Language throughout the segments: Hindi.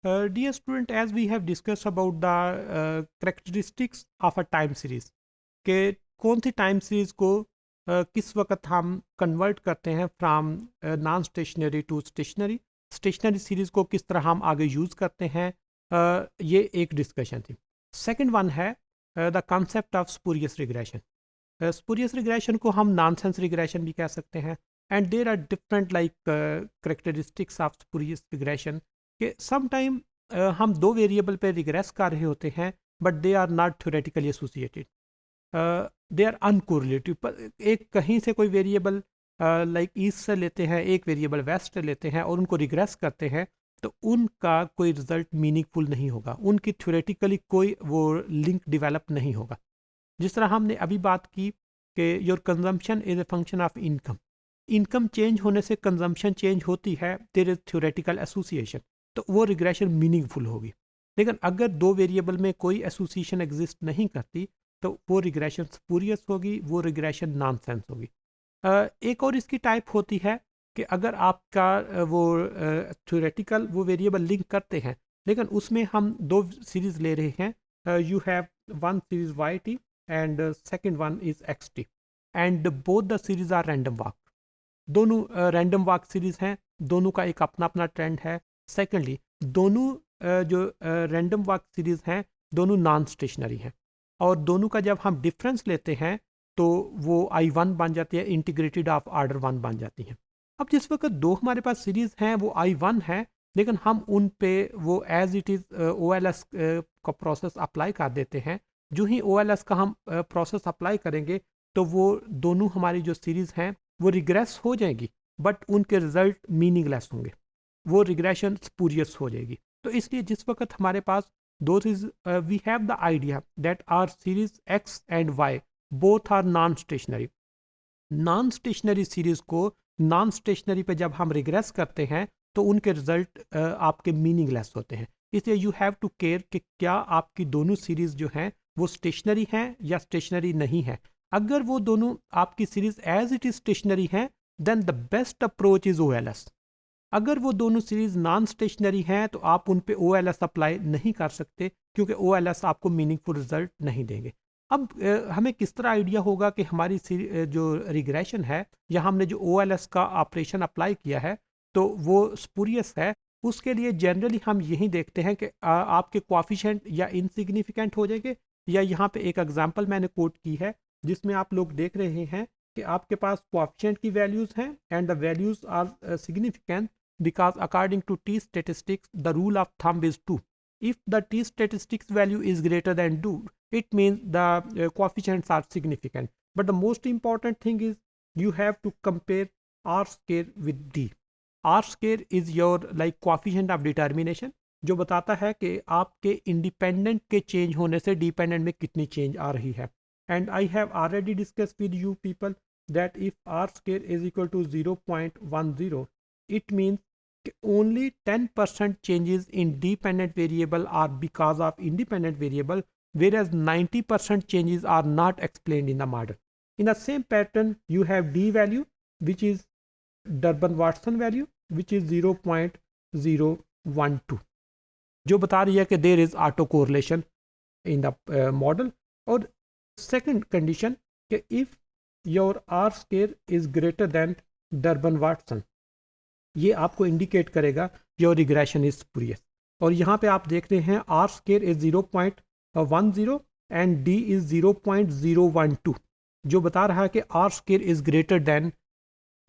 Dear student, as we have discussed about the characteristics of a time series, के कौन सी टाइम सीरीज को किस वक्त हम कन्वर्ट करते हैं from non stationary to stationary, stationary series को किस तरह हम आगे यूज़ करते हैं, ये एक डिस्कशन थी। सेकंड वन है the concept of spurious regression. Spurious regression को हम नॉनसेंस रिग्रेशन भी कह सकते हैं, and there are different like characteristics of spurious regression कि सम टाइम हम दो वेरिएबल पे रिग्रेस कर रहे होते हैं but they are not theoretically associated, they are uncorrelative. पर एक कहीं से कोई वेरिएबल लाइक ईस्ट से लेते हैं, एक वेरिएबल वेस्ट से लेते हैं और उनको रिग्रेस करते हैं, तो उनका कोई रिजल्ट मीनिंगफुल नहीं होगा, उनकी थ्योरेटिकली कोई वो लिंक डेवलप नहीं होगा। जिस तरह हमने अभी बात की कि your consumption is a function of income, income change होने से कंजम्पशन चेंज होती है, देयर इज थ्योरेटिकल एसोसिएशन, तो वो रिग्रेशन मीनिंगफुल होगी। लेकिन अगर दो वेरिएबल में कोई एसोसिएशन एग्जिस्ट नहीं करती तो वो रिग्रेशन स्पूरियस होगी, वो रिग्रेशन नॉनसेंस होगी। एक और इसकी टाइप होती है कि अगर आपका वो थ्योरेटिकल वो वेरिएबल लिंक करते हैं लेकिन उसमें हम दो सीरीज ले रहे हैं, you have one series Y T and second one is X T, and both the series are random walk. दोनों रैंडम वॉक सीरीज हैं, दोनों का एक अपना अपना ट्रेंड है। सेकेंडली दोनों जो रैंडम वॉक सीरीज हैं दोनों नॉन स्टेशनरी हैं, और दोनों का जब हम डिफरेंस लेते हैं तो वो I1 बन जाती है, इंटीग्रेटेड ऑफ ऑर्डर 1 बन जाती हैं। अब जिस वक्त दो हमारे पास सीरीज हैं वो I1 है, लेकिन हम उन पे वो एज इट इज़ OLS का प्रोसेस अप्लाई कर देते हैं। जो ही OLS का हम प्रोसेस अप्लाई करेंगे तो वो दोनों हमारी जो सीरीज हैं वो रिग्रेस हो जाएगी, बट उनके रिजल्ट मीनिंगलेस होंगे, वो रिग्रेशन स्पूरियस हो जाएगी। तो इसलिए जिस वक्त हमारे पास दो चीज, we have the idea that are series X and Y both are non stationary, non stationary series को नॉन स्टेशनरी पे जब हम रिग्रेस करते हैं तो उनके रिजल्ट आपके मीनिंगलेस होते हैं। इसलिए यू हैव टू केयर कि क्या आपकी दोनों सीरीज जो हैं वो स्टेशनरी हैं या स्टेशनरी नहीं है। अगर वो दोनों आपकी series as it is stationary हैं then the best approach is OLS। अगर वो दोनों सीरीज नॉन स्टेशनरी हैं तो आप उन पे OLS अप्लाई नहीं कर सकते, क्योंकि OLS आपको मीनिंगफुल रिजल्ट नहीं देंगे। अब हमें किस तरह आइडिया होगा कि हमारी जो रिग्रेशन है या हमने जो OLS का ऑपरेशन अप्लाई किया है तो वो स्पूरियस है। उसके लिए जनरली हम यही देखते हैं कि आपके कोएफिशिएंट या इनसिग्निफिकेंट हो जाएंगे, या यहाँ पे एक एग्जांपल मैंने कोट की है जिसमें आप लोग देख रहे हैं कि आपके पास कोएफिशिएंट की वैल्यूज हैं and the values are significant because according to T statistics the rule of thumb is 2. If the T statistics value is greater than 2 it means the coefficients are significant. But the most important thing is you have to compare R square with D. R square is your like coefficient of determination, जो बताता है कि आपके इंडिपेंडेंट के चेंज होने से डिपेंडेंट में कितनी चेंज आ रही है। And I have already discuss with you people that if R square is equal to 0.10 it means only 10% changes in dependent variable are because of independent variable, whereas 90% changes are not explained in the model. In the same pattern you have D value which is Durbin-Watson value which is 0.012 जो बता रही है कि there is auto correlation in the model. और second condition कि if your R square is greater than Durbin-Watson, ये आपको इंडिकेट करेगा योर रिग्रेशन इज स्पूरियस। और यहाँ पे आप देख रहे हैं R square is 0.10 and D is 0.012, जो बता रहा है कि R square is greater than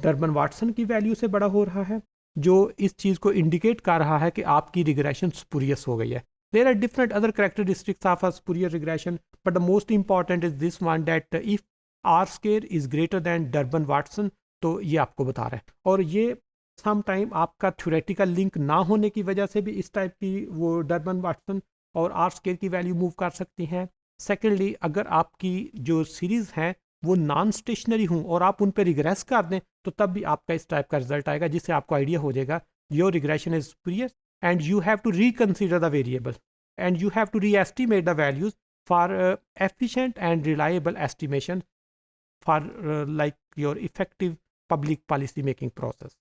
Durban-Watson की वैल्यू से बड़ा हो रहा है, जो इस चीज़ को इंडिकेट कर रहा है कि आपकी रिग्रेशन स्पूरियस हो गई है। There are different other characteristics of a spurious regression, but the most important is this one that if R square is greater than Durbin Watson, तो ये आपको बता रहा है। और ये सम टाइम आपका थ्योरेटिकल लिंक ना होने की वजह से भी इस टाइप की वो डर्बन-वाटसन और R स्केयर की वैल्यू मूव कर सकती हैं। सेकेंडली अगर आपकी जो सीरीज़ हैं वो नॉन स्टेशनरी हों और आप उन पर रिग्रेस कर दें तो तब भी आपका इस टाइप का रिजल्ट आएगा, जिससे आपको आइडिया हो जाएगा your regression is spurious and you have to reconsider the variable and you have to re estimate the values for efficient and reliable estimation for like your effective public policy making process.